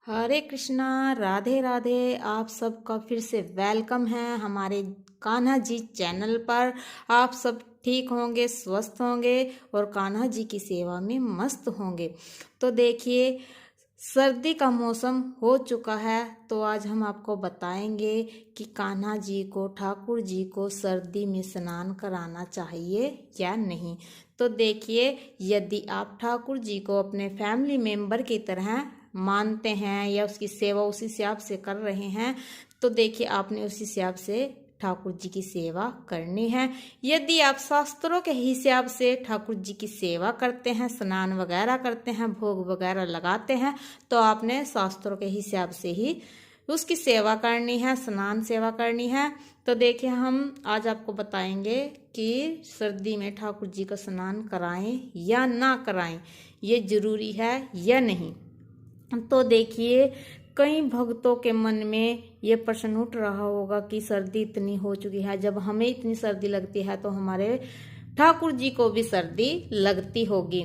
हरे कृष्णा, राधे राधे। आप सबका फिर से वेलकम है हमारे कान्हा जी चैनल पर। आप सब ठीक होंगे, स्वस्थ होंगे और कान्हा जी की सेवा में मस्त होंगे। तो देखिए, सर्दी का मौसम हो चुका है, तो आज हम आपको बताएंगे कि कान्हा जी को, ठाकुर जी को सर्दी में स्नान कराना चाहिए या नहीं। तो देखिए, यदि आप ठाकुर जी को अपने फैमिली मेंबर की तरह मानते हैं या उसकी सेवा उसी हिसाब से कर रहे हैं, तो देखिए आपने उसी हिसाब से ठाकुर जी की सेवा करनी है। यदि आप शास्त्रों के हिसाब से ठाकुर जी की सेवा करते हैं, स्नान वगैरह करते हैं, भोग वगैरह लगाते हैं, तो आपने शास्त्रों के हिसाब से ही उसकी सेवा करनी है, स्नान सेवा करनी है। तो देखिए, हम आज आपको बताएंगे कि सर्दी में ठाकुर जी का स्नान कराएं या ना कराएं, ये जरूरी है या नहीं। तो देखिए, कई भक्तों के मन में ये प्रश्न उठ रहा होगा कि सर्दी इतनी हो चुकी है, जब हमें इतनी सर्दी लगती है तो हमारे ठाकुर जी को भी सर्दी लगती होगी।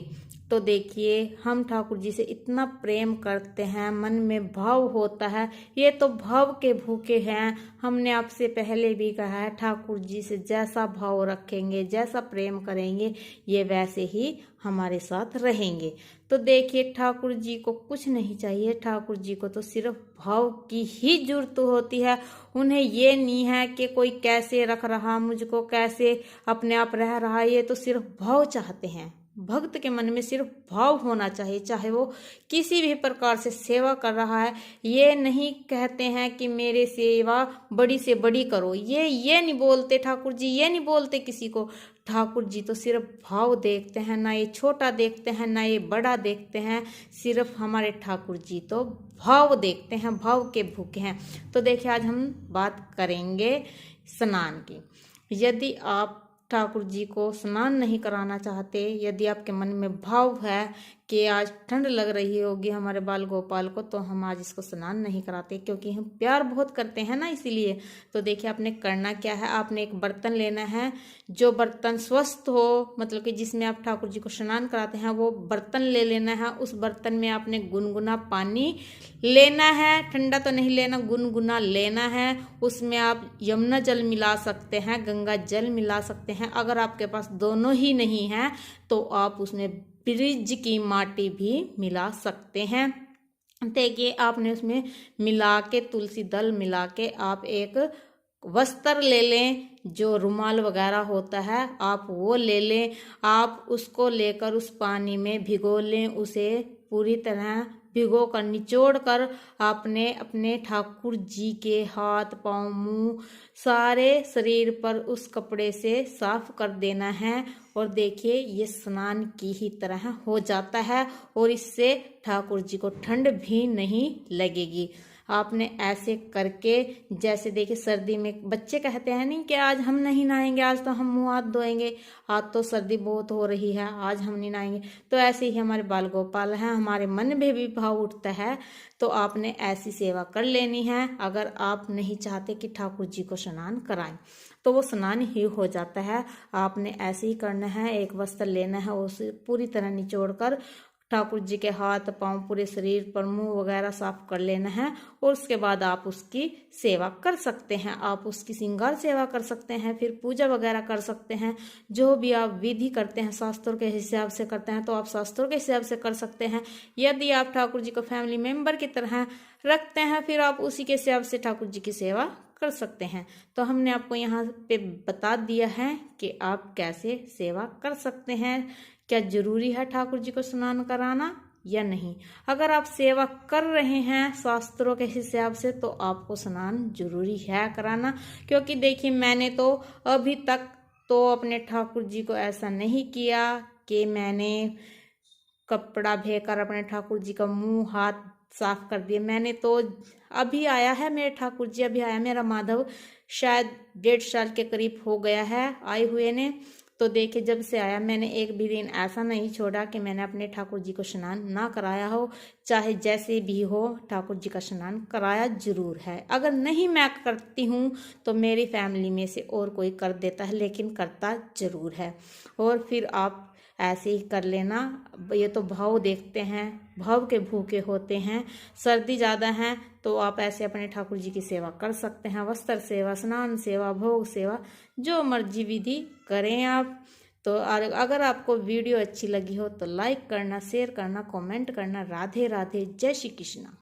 तो देखिए, हम ठाकुर जी से इतना प्रेम करते हैं, मन में भाव होता है, ये तो भाव के भूखे हैं। हमने आपसे पहले भी कहा है, ठाकुर जी से जैसा भाव रखेंगे, जैसा प्रेम करेंगे, ये वैसे ही हमारे साथ रहेंगे। तो देखिए, ठाकुर जी को कुछ नहीं चाहिए, ठाकुर जी को तो सिर्फ भाव की ही जरूरत होती है। उन्हें ये नहीं है कि कोई कैसे रख रहा मुझको, कैसे अपने आप रह रहा, ये तो सिर्फ भाव चाहते हैं। भक्त के मन में सिर्फ भाव होना चाहिए, चाहे वो किसी भी प्रकार से सेवा कर रहा है। ये नहीं कहते हैं कि मेरे सेवा बड़ी से बड़ी करो, ये नहीं बोलते ठाकुर जी, ये नहीं बोलते किसी को। ठाकुर जी तो सिर्फ भाव देखते हैं, ना ये छोटा देखते हैं ना ये बड़ा देखते हैं। सिर्फ हमारे ठाकुर जी तो भाव देखते हैं, भाव के भूखे हैं। तो देखिए, आज हम बात करेंगे स्नान की। यदि आप ठाकुर जी को स्नान नहीं कराना चाहते, यदि आपके मन में भाव है कि आज ठंड लग रही होगी हमारे बाल गोपाल को, तो हम आज इसको स्नान नहीं कराते, क्योंकि हम प्यार बहुत करते हैं ना, इसीलिए। तो देखिए, आपने करना क्या है, आपने एक बर्तन लेना है, जो बर्तन स्वस्थ हो, मतलब कि जिसमें आप ठाकुर जी को स्नान कराते हैं, वो बर्तन ले लेना है। उस बर्तन में आपने गुनगुना पानी लेना है, ठंडा तो नहीं लेना, गुनगुना लेना है। उसमें आप यमुना जल मिला सकते हैं, गंगा जल मिला सकते हैं। अगर आपके पास दोनों ही नहीं है तो आप उसमें ब्रिज की माटी भी मिला सकते हैं। देखिए, आपने उसमें मिला के, तुलसी दल मिला के, आप एक वस्त्र ले लें, जो रुमाल वगैरह होता है आप वो ले लें। आप उसको लेकर उस पानी में भिगो लें, उसे पूरी तरह भिगो कर, निचोड़ कर आपने अपने ठाकुर जी के हाथ पांव मुंह सारे शरीर पर उस कपड़े से साफ कर देना है। और देखिए, ये स्नान की ही तरह हो जाता है और इससे ठाकुर जी को ठंड भी नहीं लगेगी। आपने ऐसे करके, जैसे देखिए सर्दी में बच्चे कहते हैं नहीं कि आज हम नहीं नहाएंगे, आज तो हम मुंह हाथ धोएंगे, आज तो सर्दी बहुत हो रही है, आज हम नहीं नहाएंगे। तो ऐसे ही हमारे बाल गोपाल हैं, हमारे मन में भी भाव उठता है, तो आपने ऐसी सेवा कर लेनी है। अगर आप नहीं चाहते कि ठाकुर जी को स्नान कराएं, तो वो स्नान ही हो जाता है। आपने ऐसे ही करना है, एक वस्त्र लेना है, उसे पूरी तरह निचोड़ कर ठाकुर जी के हाथ पांव पूरे शरीर पर मुंह वगैरह साफ कर लेना है। और उसके बाद आप उसकी सेवा कर सकते हैं, आप उसकी श्रृंगार सेवा कर सकते हैं, फिर पूजा वगैरह कर सकते हैं। जो भी आप विधि करते हैं शास्त्रों के हिसाब से करते हैं, तो आप शास्त्रों के हिसाब से कर सकते हैं। यदि आप ठाकुर जी को फैमिली मेंबर की तरह रखते हैं, फिर आप उसी के हिसाब से ठाकुर जी की सेवा कर सकते हैं। तो हमने आपको यहाँ पे बता दिया है कि आप कैसे सेवा कर सकते हैं। क्या जरूरी है ठाकुर जी को स्नान कराना या नहीं? अगर आप सेवा कर रहे हैं शास्त्रों के हिसाब से, तो आपको स्नान जरूरी है कराना। क्योंकि देखिए, मैंने तो अभी तक तो अपने ठाकुर जी को ऐसा नहीं किया कि मैंने कपड़ा भेकर अपने ठाकुर जी का मुंह हाथ साफ कर दिए। मैंने तो अभी आया है मेरे ठाकुर जी, अभी आया मेरा माधव, शायद 1.5 साल के करीब हो गया है आए हुए ने। तो देखिए, जब से आया मैंने एक भी दिन ऐसा नहीं छोड़ा कि मैंने अपने ठाकुर जी को स्नान ना कराया हो। चाहे जैसे भी हो, ठाकुर जी का स्नान कराया जरूर है। अगर नहीं मैं करती हूँ तो मेरी फैमिली में से और कोई कर देता है, लेकिन करता जरूर है। और फिर आप ऐसे ही कर लेना। ये तो भाव देखते हैं, भाव के भूखे होते हैं। सर्दी ज़्यादा है तो आप ऐसे अपने ठाकुर जी की सेवा कर सकते हैं। वस्त्र सेवा, स्नान सेवा, भोग सेवा, जो मर्जी विधि करें आप। तो अगर आपको वीडियो अच्छी लगी हो तो लाइक करना, शेयर करना, कमेंट करना। राधे राधे, जय श्री कृष्ण।